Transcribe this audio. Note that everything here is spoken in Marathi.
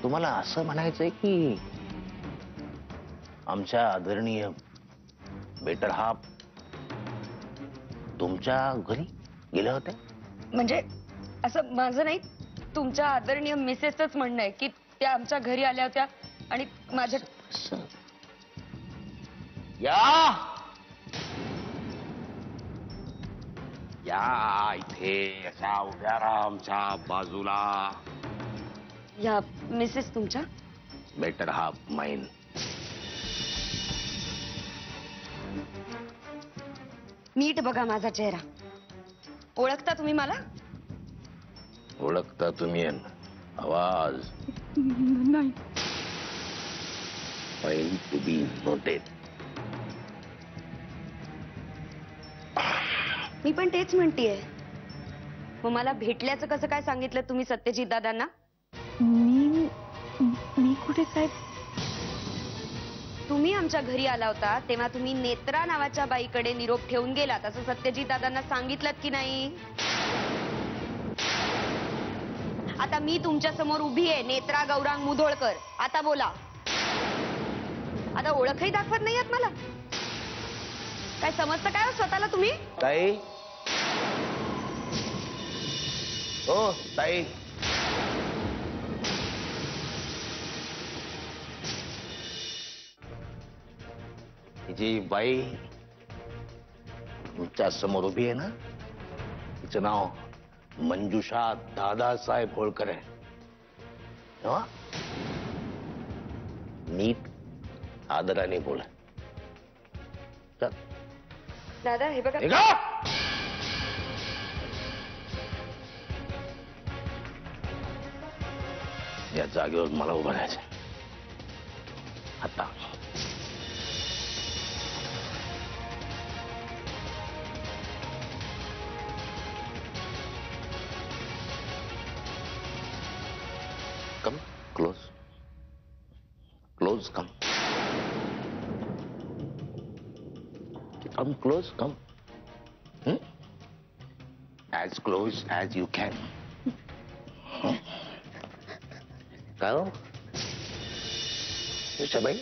तुम्हाला असं म्हणायचंय की आमच्या आदरणीय बेटर हाफ तुमच्या घरी गेल्या होत्या? म्हणजे असं माझं नाही, तुमच्या आदरणीय मिसेसच म्हणणं आहे की त्या आमच्या घरी आल्या होत्या आणि माझ्या या इथे अशा उभ्या राहा आमच्या बाजूला. या मिसेस तुमच्या बेटर हाफ माइन. नीट बघा माझा चेहरा. ओळखता तुम्ही मला? ओळखता तुम्ही आवाज नाही. File to be noted. मी पण तेच म्हणतीये. मग मला भेटल्याचं कसं काय सांगितलं तुम्ही सत्यजित दादांना? मी कुठे साहेब? तुम्ही आमच्या घरी आला होता तेव्हा तुम्ही नेत्रा नावाच्या बाईकडे निरोप ठेवून गेलात असं सत्यजित दादांना सांगितलं की नाही? आता मी तुमच्या समोर उभी आहे, नेत्रा गौरांग मुधोळकर. आता बोला. आता ओळखही दाखवत नाही आहात मला. काय समजतं काय हो स्वतःला तुम्ही? ताई, ओ ताई, जी बाई तुमच्या समोर उभी आहे ना, तिचं नाव मंजुषा दादासाहेब होळकर आहे. तेव्हा नीट आदराने बोला. चल दादा हे बघा. या जागेवर मला उभं राहायचं आता. Come close. Close come. Come close, come. As close as you can. काय हो? बाई